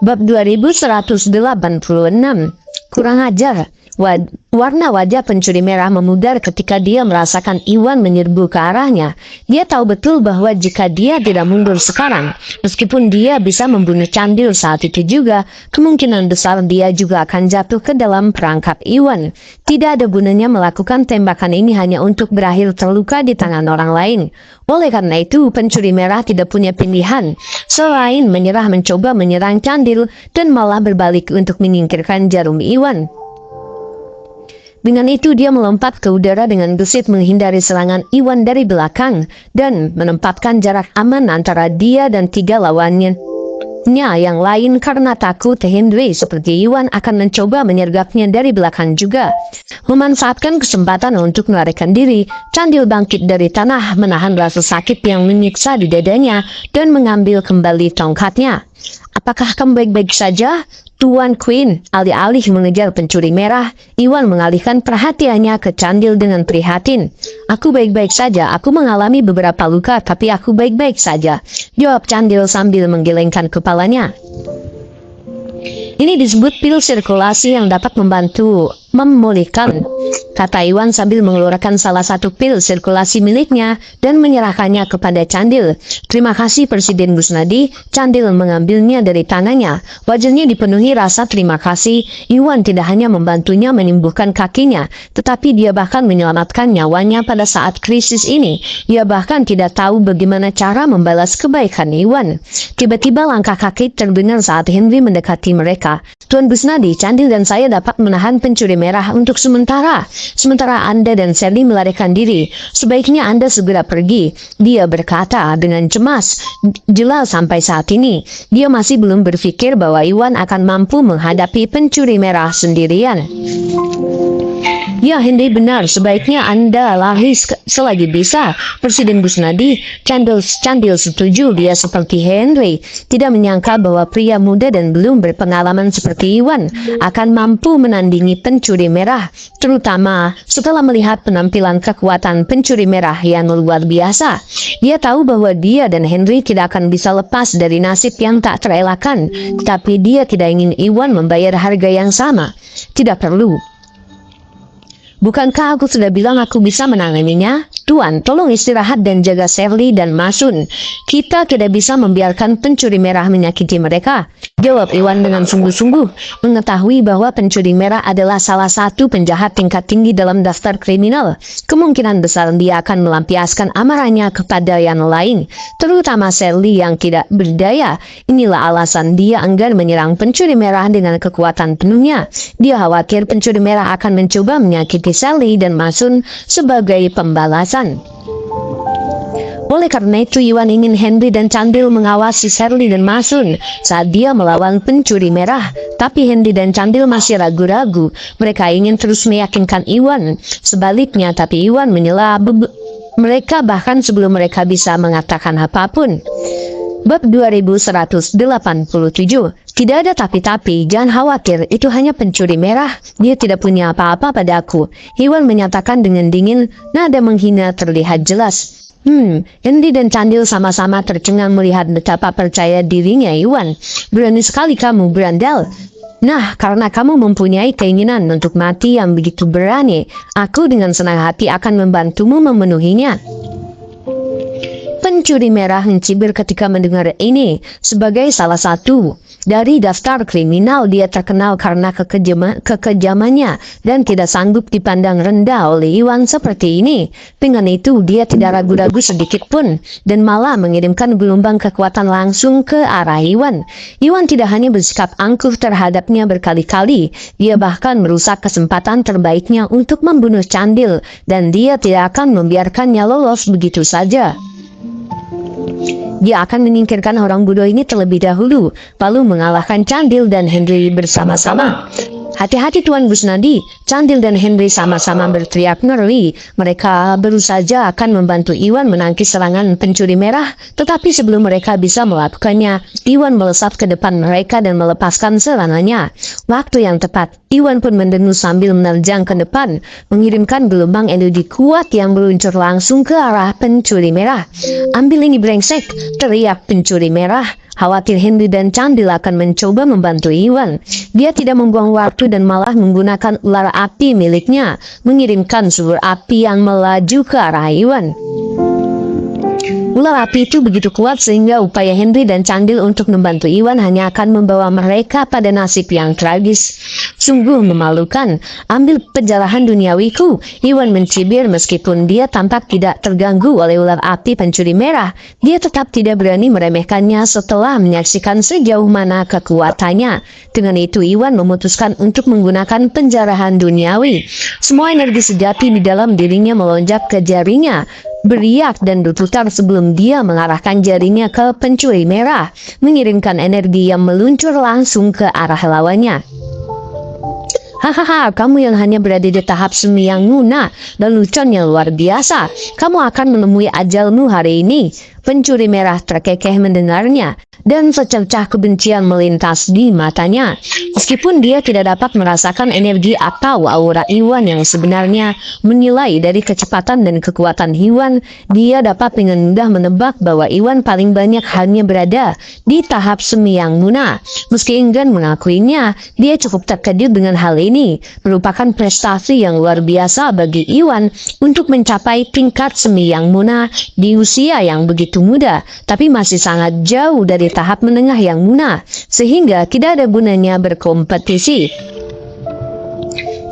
Bab 2186. Kurang ajar. Warna wajah pencuri merah memudar ketika dia merasakan Iwan menyerbu ke arahnya. Dia tahu betul bahwa jika dia tidak mundur sekarang, meskipun dia bisa membunuh Candil saat itu juga, kemungkinan besar dia juga akan jatuh ke dalam perangkap Iwan. Tidak ada gunanya melakukan tembakan ini hanya untuk berakhir terluka di tangan orang lain. Oleh karena itu, pencuri merah tidak punya pilihan selain menyerah mencoba menyerang Candil dan malah berbalik untuk menyingkirkan jarum Iwan. Dengan itu dia melompat ke udara dengan gesit menghindari serangan Iwan dari belakang dan menempatkan jarak aman antara dia dan 3 lawannya yang lain karena takut Henry seperti Iwan akan mencoba menyergapnya dari belakang juga. Memanfaatkan kesempatan untuk melarikan diri, Candil bangkit dari tanah menahan rasa sakit yang menyiksa di dadanya dan mengambil kembali tongkatnya. Apakah kamu baik-baik saja, Tuan Queen? Alih-alih mengejar pencuri merah, Iwan mengalihkan perhatiannya ke Candil dengan prihatin. Aku baik-baik saja, aku mengalami beberapa luka tapi aku baik-baik saja, jawab Candil sambil menggelengkan kepalanya. Ini disebut pil sirkulasi yang dapat membantu memulihkan, kata Iwan sambil mengeluarkan salah satu pil sirkulasi miliknya dan menyerahkannya kepada Candil. Terima kasih Presiden Gusnadi. Candil mengambilnya dari tangannya. Wajahnya dipenuhi rasa terima kasih. Iwan tidak hanya membantunya menyembuhkan kakinya, tetapi dia bahkan menyelamatkan nyawanya pada saat krisis ini. Dia bahkan tidak tahu bagaimana cara membalas kebaikan Iwan. Tiba-tiba langkah kaki terdengar saat Henry mendekati mereka. Tuan Gusnadi, Candil dan saya dapat menahan pencuri merah untuk sementara Anda dan Sally melarikan diri. Sebaiknya Anda segera pergi, dia berkata dengan cemas. Jelas sampai saat ini, dia masih belum berpikir bahwa Iwan akan mampu menghadapi pencuri merah sendirian. Ya, Henry benar, sebaiknya Anda lari selagi bisa, Presiden Gusnadi. Candil setuju. Dia seperti Henry tidak menyangka bahwa pria muda dan belum berpengalaman seperti Iwan akan mampu menandingi pencuri merah, terutama setelah melihat penampilan kekuatan pencuri merah yang luar biasa. Dia tahu bahwa dia dan Henry tidak akan bisa lepas dari nasib yang tak terelakkan, tetapi dia tidak ingin Iwan membayar harga yang sama. Tidak perlu. Bukankah aku sudah bilang aku bisa menanganinya? Tuan, tolong istirahat dan jaga Sally dan Masun. Kita tidak bisa membiarkan pencuri merah menyakiti mereka, jawab Iwan dengan sungguh-sungguh, mengetahui bahwa pencuri merah adalah salah satu penjahat tingkat tinggi dalam daftar kriminal. Kemungkinan besar dia akan melampiaskan amarahnya kepada yang lain, terutama Sally yang tidak berdaya. Inilah alasan dia enggan menyerang pencuri merah dengan kekuatan penuhnya. Dia khawatir pencuri merah akan mencoba menyakiti Sally dan Masun sebagai pembalasan. Oleh karena itu, Iwan ingin Henry dan Candil mengawasi Sally dan Masun saat dia melawan pencuri merah. Tapi Henry dan Candil masih ragu-ragu. Mereka ingin terus meyakinkan Iwan. Sebaliknya, tapi Iwan menyela mereka bahkan sebelum mereka bisa mengatakan apapun. Bab 2187. Tidak ada tapi-tapi, jangan khawatir, itu hanya pencuri merah. Dia tidak punya apa-apa padaku, Iwan menyatakan dengan dingin. Nada menghina terlihat jelas. Henry dan Candil sama-sama tercengang melihat betapa percaya dirinya Iwan. Berani sekali kamu, berandal. Nah, karena kamu mempunyai keinginan untuk mati yang begitu berani, aku dengan senang hati akan membantumu memenuhinya. Pencuri merah mencibir ketika mendengar ini. Sebagai salah satu dari daftar kriminal, dia terkenal karena kekejamannya dan tidak sanggup dipandang rendah oleh Iwan seperti ini. Dengan itu, dia tidak ragu-ragu sedikit pun dan malah mengirimkan gelombang kekuatan langsung ke arah Iwan. Iwan tidak hanya bersikap angkuh terhadapnya berkali-kali, dia bahkan merusak kesempatan terbaiknya untuk membunuh Candil, dan dia tidak akan membiarkannya lolos begitu saja. Dia akan menyingkirkan orang bodoh ini terlebih dahulu, lalu mengalahkan Candil dan Henry bersama-sama. Hati-hati Tuan Gusnadi, Candil dan Henry sama-sama berteriak ngeri. Mereka baru saja akan membantu Iwan menangkis serangan pencuri merah, tetapi sebelum mereka bisa melakukannya, Iwan melesat ke depan mereka dan melepaskan serangannya. Waktu yang tepat, Iwan pun mendengus sambil menerjang ke depan, mengirimkan gelombang energi kuat yang meluncur langsung ke arah pencuri merah. Ambil ini brengsek, teriak pencuri merah. Khawatir Henry dan Candil akan mencoba membantu Iwan, dia tidak membuang waktu dan malah menggunakan ular api miliknya, mengirimkan subur api yang melaju ke arah Iwan. Ular api itu begitu kuat sehingga upaya Henry dan Candil untuk membantu Iwan hanya akan membawa mereka pada nasib yang tragis. Sungguh memalukan, ambil penjarahan duniawiku. Iwan mencibir meskipun dia tampak tidak terganggu oleh ular api pencuri merah. Dia tetap tidak berani meremehkannya setelah menyaksikan sejauh mana kekuatannya. Dengan itu Iwan memutuskan untuk menggunakan penjarahan duniawi. Semua energi sejati di dalam dirinya melonjak ke jarinya, beriak dan berputar sebelum dia mengarahkan jarinya ke pencuri merah, mengirimkan energi yang meluncur langsung ke arah lawannya. Hahaha, kamu yang hanya berada di tahap semi yang lunak dan leluconnya luar biasa. Kamu akan menemui ajalmu hari ini. Pencuri merah terkekeh mendengarnya, dan secercah kebencian melintas di matanya. Meskipun dia tidak dapat merasakan energi atau aura Iwan yang sebenarnya, menilai dari kecepatan dan kekuatan Iwan, dia dapat dengan mudah menebak bahwa Iwan paling banyak hanya berada di tahap semi yang lunak. Meski enggan mengakuinya, dia cukup terkejut dengan hal ini. Merupakan prestasi yang luar biasa bagi Iwan untuk mencapai tingkat semi yang lunak di usia yang begitu muda, tapi masih sangat jauh dari tahap menengah yang lunak, sehingga tidak ada gunanya berkompetisi.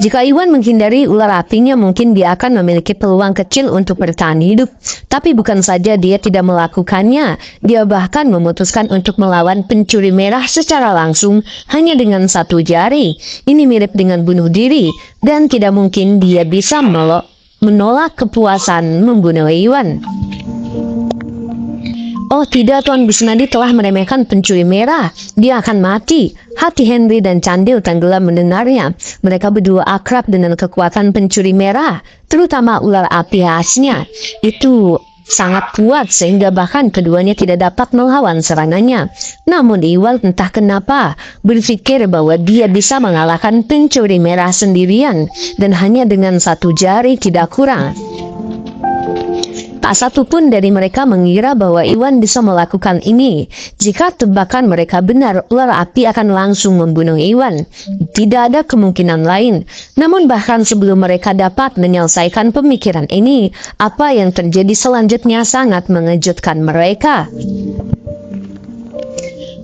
Jika Iwan menghindari ular apinya, mungkin dia akan memiliki peluang kecil untuk bertahan hidup. Tapi bukan saja dia tidak melakukannya, dia bahkan memutuskan untuk melawan pencuri merah secara langsung hanya dengan satu jari. Ini mirip dengan bunuh diri, dan tidak mungkin dia bisa menolak kepuasan membunuh Iwan. Oh tidak, Tuan Busnadi telah meremehkan pencuri merah. Dia akan mati. Hati Henry dan Candil tenggelam mendengarnya. Mereka berdua akrab dengan kekuatan pencuri merah, terutama ular api khasnya. Itu sangat kuat sehingga bahkan keduanya tidak dapat melawan serangannya. Namun Iwan entah kenapa berpikir bahwa dia bisa mengalahkan pencuri merah sendirian dan hanya dengan satu jari tidak kurang. Tak satu pun dari mereka mengira bahwa Iwan bisa melakukan ini. Jika tebakan mereka benar, ular api akan langsung membunuh Iwan. Tidak ada kemungkinan lain. Namun bahkan sebelum mereka dapat menyelesaikan pemikiran ini, apa yang terjadi selanjutnya sangat mengejutkan mereka.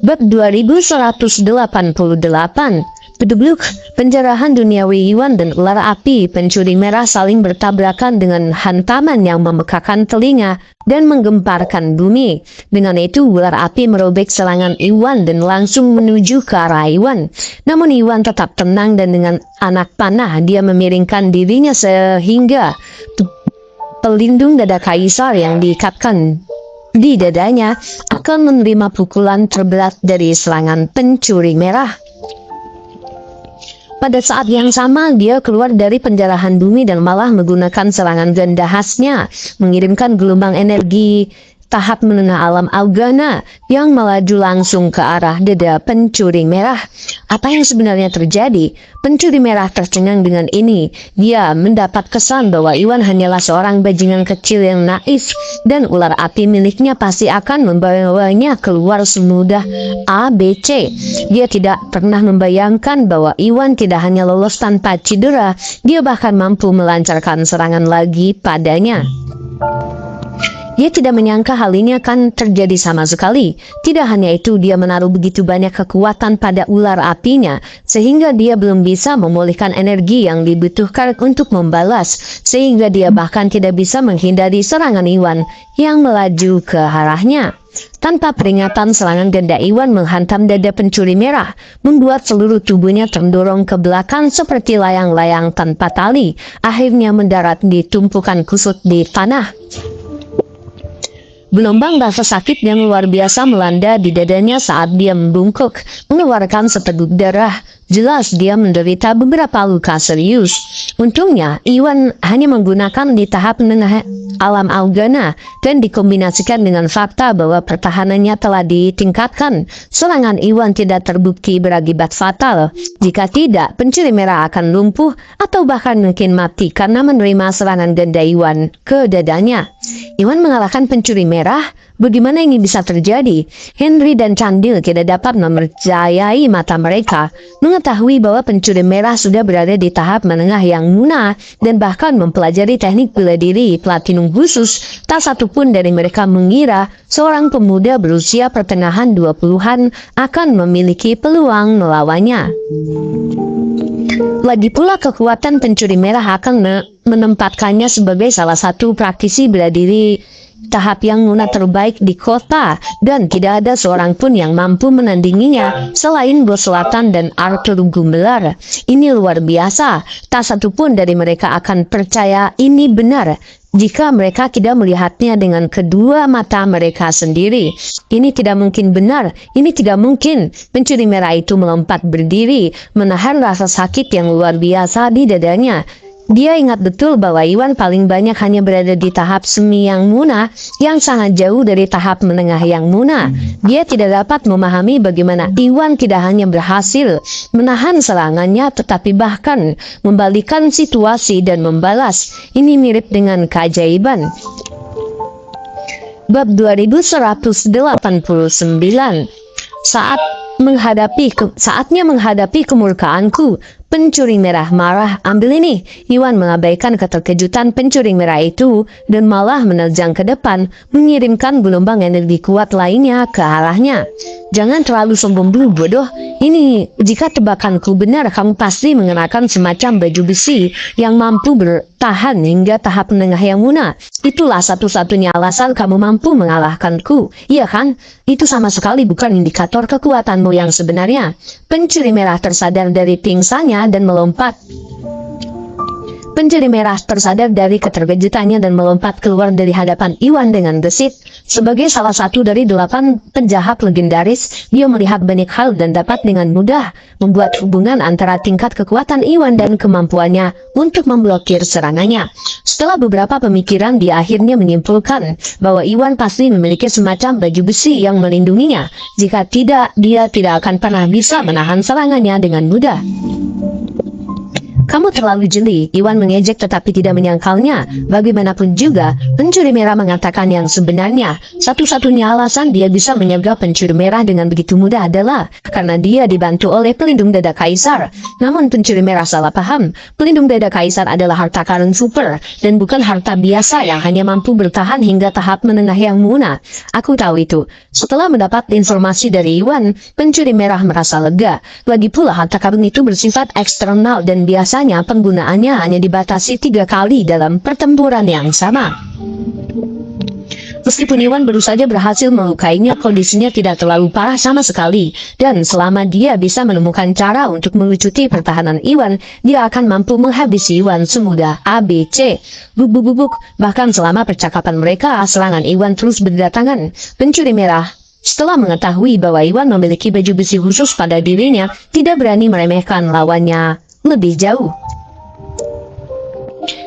Bab 2188. Kedebluk, penjarahan duniawi Iwan dan ular api pencuri merah saling bertabrakan dengan hantaman yang memekakan telinga dan menggemparkan bumi. Dengan itu ular api merobek serangan Iwan dan langsung menuju ke arah Iwan. Namun Iwan tetap tenang dan dengan anak panah dia memiringkan dirinya sehingga pelindung dada kaisar yang diikatkan di dadanya akan menerima pukulan terberat dari serangan pencuri merah. Pada saat yang sama, dia keluar dari penjarahan bumi dan malah menggunakan serangan ganda khasnya, mengirimkan gelombang energi tahap menengah alam Augana yang melaju langsung ke arah dada pencuri merah. Apa yang sebenarnya terjadi? Pencuri merah tercengang dengan ini. Dia mendapat kesan bahwa Iwan hanyalah seorang bajingan kecil yang naif dan ular api miliknya pasti akan membawanya keluar semudah ABC. Dia tidak pernah membayangkan bahwa Iwan tidak hanya lolos tanpa cedera, dia bahkan mampu melancarkan serangan lagi padanya. Dia tidak menyangka hal ini akan terjadi sama sekali. Tidak hanya itu, dia menaruh begitu banyak kekuatan pada ular apinya, sehingga dia belum bisa memulihkan energi yang dibutuhkan untuk membalas, sehingga dia bahkan tidak bisa menghindari serangan Iwan yang melaju ke arahnya. Tanpa peringatan, serangan ganda Iwan menghantam dada pencuri merah, membuat seluruh tubuhnya terdorong ke belakang seperti layang-layang tanpa tali, akhirnya mendarat di tumpukan kusut di tanah. Gelombang rasa sakit yang luar biasa melanda di dadanya saat dia membungkuk, mengeluarkan seteguk darah. Jelas dia menderita beberapa luka serius. Untungnya, Iwan hanya menggunakan di tahap menengah alam Augana dan dikombinasikan dengan fakta bahwa pertahanannya telah ditingkatkan. Serangan Iwan tidak terbukti berakibat fatal. Jika tidak, pencuri merah akan lumpuh atau bahkan mungkin mati karena menerima serangan ganda Iwan ke dadanya. Iwan mengalahkan pencuri merah, Bagaimana ini bisa terjadi? Henry dan Candil tidak dapat mempercayai mata mereka, mengetahui bahwa pencuri merah sudah berada di tahap menengah yang muna dan bahkan mempelajari teknik bela diri platinum khusus. Tak satu pun dari mereka mengira seorang pemuda berusia pertengahan 20-an akan memiliki peluang melawannya. Lagi pula kekuatan pencuri merah akan menempatkannya sebagai salah satu praktisi bela diri tahap yang muna terbaik di kota, dan tidak ada seorang pun yang mampu menandinginya selain Bos Selatan dan Arthur Gumbelar. Ini luar biasa. Tak satu pun dari mereka akan percaya ini benar jika mereka tidak melihatnya dengan kedua mata mereka sendiri. Ini tidak mungkin benar, ini tidak mungkin. Pencuri merah itu melompat berdiri, menahan rasa sakit yang luar biasa di dadanya. Dia ingat betul bahwa Iwan paling banyak hanya berada di tahap semi yang muna, yang sangat jauh dari tahap menengah yang muna. Dia tidak dapat memahami bagaimana Iwan tidak hanya berhasil menahan serangannya, tetapi bahkan membalikkan situasi dan membalas. Ini mirip dengan keajaiban. Bab 2189. Saatnya menghadapi kemurkaanku. Pencuri merah marah. Ambil ini. Iwan mengabaikan keterkejutan pencuri merah itu dan malah menerjang ke depan, mengirimkan gelombang energi kuat lainnya ke arahnya. Jangan terlalu sombong dulu, bodoh. Ini, jika tebakanku benar, kamu pasti mengenakan semacam baju besi yang mampu bertahan hingga tahap menengah yang muna. Itulah satu-satunya alasan kamu mampu mengalahkanku, iya kan? Itu sama sekali bukan indikator kekuatanmu yang sebenarnya. Pencuri merah tersadar dari pingsannya dan melompat. Pencuri merah tersadar dari keterkejutannya dan melompat keluar dari hadapan Iwan dengan gesit. Sebagai salah satu dari 8 penjahat legendaris, dia melihat banyak hal dan dapat dengan mudah membuat hubungan antara tingkat kekuatan Iwan dan kemampuannya untuk memblokir serangannya. Setelah beberapa pemikiran, dia akhirnya menyimpulkan bahwa Iwan pasti memiliki semacam baju besi yang melindunginya. Jika tidak, dia tidak akan pernah bisa menahan serangannya dengan mudah. Kamu terlalu jeli, Iwan mengejek tetapi tidak menyangkalnya. Bagaimanapun juga, pencuri merah mengatakan yang sebenarnya. Satu-satunya alasan dia bisa menyergap pencuri merah dengan begitu mudah adalah karena dia dibantu oleh pelindung dada kaisar. Namun pencuri merah salah paham. Pelindung dada kaisar adalah harta karun super dan bukan harta biasa yang hanya mampu bertahan hingga tahap menengah yang muna. Aku tahu itu. Setelah mendapat informasi dari Iwan, pencuri merah merasa lega. Lagi pula harta karun itu bersifat eksternal dan biasa penggunaannya hanya dibatasi 3 kali dalam pertempuran yang sama. Meskipun Iwan baru saja berhasil melukainya, kondisinya tidak terlalu parah sama sekali. Dan selama dia bisa menemukan cara untuk melucuti pertahanan Iwan, dia akan mampu menghabisi Iwan semudah ABC. Bubuk-bubuk. Bahkan selama percakapan mereka, serangan Iwan terus berdatangan. Pencuri merah, setelah mengetahui bahwa Iwan memiliki baju besi khusus pada dirinya, tidak berani meremehkan lawannya lebih jauh.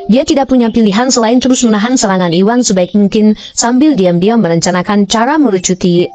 Dia tidak punya pilihan selain terus menahan serangan Iwan sebaik mungkin sambil diam-diam merencanakan cara melucuti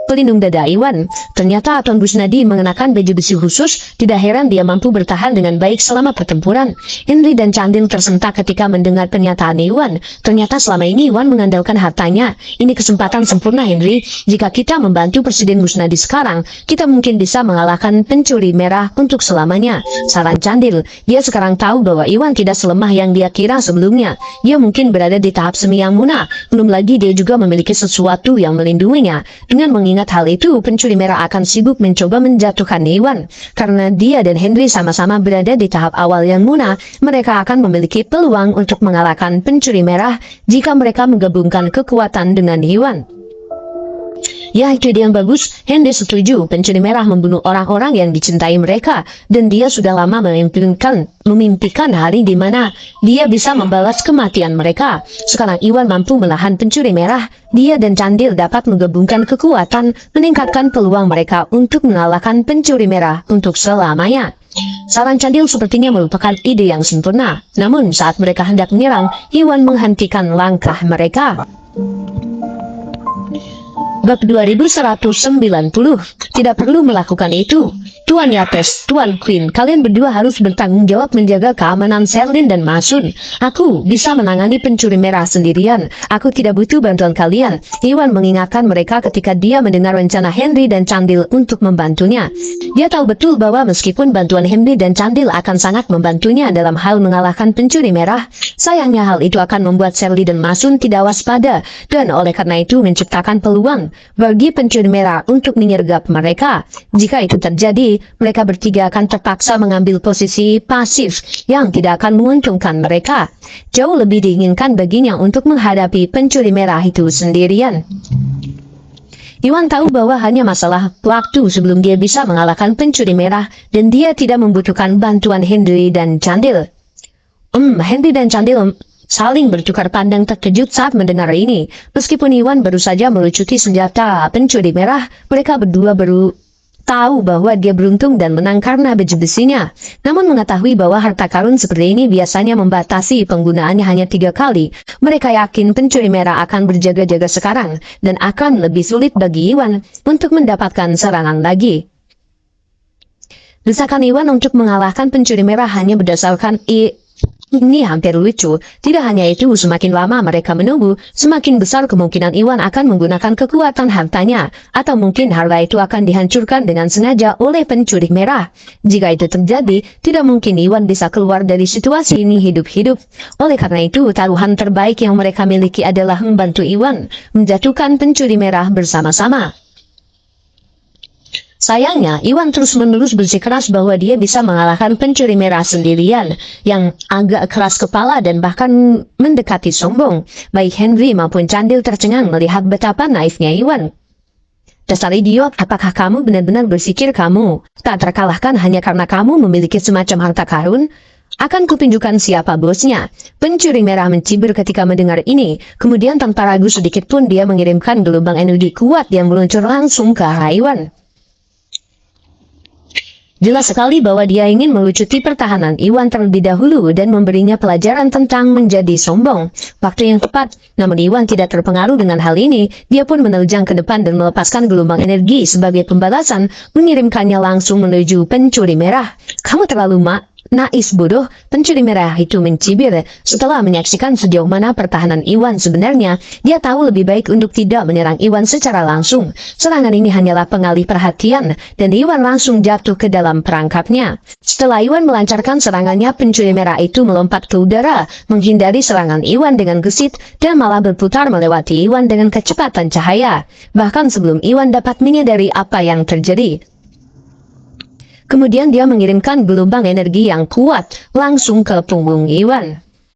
pelindung dada Iwan. Ternyata Tuan Busnadi mengenakan baju besi khusus. Tidak heran dia mampu bertahan dengan baik selama pertempuran. Henry dan Candil tersentak ketika mendengar pernyataan Iwan. Ternyata selama ini Iwan mengandalkan hartanya. Ini kesempatan sempurna, Henry. Jika kita membantu Presiden Busnadi sekarang, kita mungkin bisa mengalahkan pencuri merah untuk selamanya. Saran Candil. Dia sekarang tahu bahwa Iwan tidak selemah yang dia kira sebelumnya. Dia mungkin berada di tahap semi yang muna. Belum lagi dia juga memiliki sesuatu yang melindunginya. Dengan mengingat hal itu, pencuri merah akan sibuk mencoba menjatuhkan Iwan. Karena dia dan Henry sama-sama berada di tahap awal yang muna, mereka akan memiliki peluang untuk mengalahkan pencuri merah jika mereka menggabungkan kekuatan dengan Iwan. Ya, itu dia yang bagus. Henry setuju. Pencuri merah membunuh orang-orang yang dicintai mereka, dan dia sudah lama memimpikan hari di mana dia bisa membalas kematian mereka. Sekarang Iwan mampu menahan pencuri merah. Dia dan Candil dapat menggabungkan kekuatan, meningkatkan peluang mereka untuk mengalahkan pencuri merah untuk selamanya. Saran Candil sepertinya merupakan ide yang sempurna. Namun saat mereka hendak menyerang, Iwan menghentikan langkah mereka. Bab 2190. Tidak perlu melakukan itu. Tuan Yates, Tuan Queen, kalian berdua harus bertanggung jawab menjaga keamanan Selin dan Masun. Aku bisa menangani pencuri merah sendirian. Aku tidak butuh bantuan kalian. Iwan mengingatkan mereka ketika dia mendengar rencana Henry dan Candil untuk membantunya. Dia tahu betul bahwa meskipun bantuan Henry dan Candil akan sangat membantunya dalam hal mengalahkan pencuri merah, sayangnya hal itu akan membuat Selin dan Masun tidak waspada, dan oleh karena itu menciptakan peluang bagi pencuri merah untuk menyergap mereka. Jika itu terjadi, mereka bertiga akan terpaksa mengambil posisi pasif yang tidak akan menguntungkan mereka. Jauh lebih diinginkan baginya untuk menghadapi pencuri merah itu sendirian. Iwan tahu bahwa hanya masalah waktu sebelum dia bisa mengalahkan pencuri merah, dan dia tidak membutuhkan bantuan Henry dan Candil. Henry dan Candil saling bertukar pandang terkejut saat mendengar ini. Meskipun Iwan baru saja melucuti senjata pencuri merah, mereka berdua baru tahu bahwa dia beruntung dan menang karena baju besinya. Namun mengetahui bahwa harta karun seperti ini biasanya membatasi penggunaannya hanya 3 kali, mereka yakin pencuri merah akan berjaga-jaga sekarang dan akan lebih sulit bagi Iwan untuk mendapatkan serangan lagi. Desakan Iwan untuk mengalahkan pencuri merah hanya berdasarkan ini hampir lucu. Tidak hanya itu, semakin lama mereka menunggu, semakin besar kemungkinan Iwan akan menggunakan kekuatan hartanya, atau mungkin harta itu akan dihancurkan dengan sengaja oleh pencuri merah. Jika itu terjadi, tidak mungkin Iwan bisa keluar dari situasi ini hidup-hidup. Oleh karena itu, taruhan terbaik yang mereka miliki adalah membantu Iwan menjatuhkan pencuri merah bersama-sama. Sayangnya, Iwan terus-menerus bersikeras bahwa dia bisa mengalahkan pencuri merah sendirian, yang agak keras kepala dan bahkan mendekati sombong. Baik Henry maupun Candil tercengang melihat betapa naifnya Iwan. Dasar idiot, apakah kamu benar-benar berpikir kamu tak terkalahkan hanya karena kamu memiliki semacam harta karun? Akan kutunjukkan siapa bosnya. Pencuri merah mencibir ketika mendengar ini, kemudian tanpa ragu sedikit pun dia mengirimkan gelombang energi kuat yang meluncur langsung ke arah Iwan. Jelas sekali bahwa dia ingin melucuti pertahanan Iwan terlebih dahulu dan memberinya pelajaran tentang menjadi sombong. Waktu yang tepat, namun Iwan tidak terpengaruh dengan hal ini. Dia pun menerjang ke depan dan melepaskan gelombang energi sebagai pembalasan, mengirimkannya langsung menuju pencuri merah. Kamu terlalu naif bodoh, pencuri merah itu mencibir. Setelah menyaksikan sejauh mana pertahanan Iwan sebenarnya, dia tahu lebih baik untuk tidak menyerang Iwan secara langsung. Serangan ini hanyalah pengalih perhatian, dan Iwan langsung jatuh ke dalam perangkapnya. Setelah Iwan melancarkan serangannya, pencuri merah itu melompat ke udara, menghindari serangan Iwan dengan gesit, dan malah berputar melewati Iwan dengan kecepatan cahaya. Bahkan sebelum Iwan dapat menyadari apa yang terjadi. Kemudian dia mengirimkan gelombang energi yang kuat langsung ke punggung Iwan.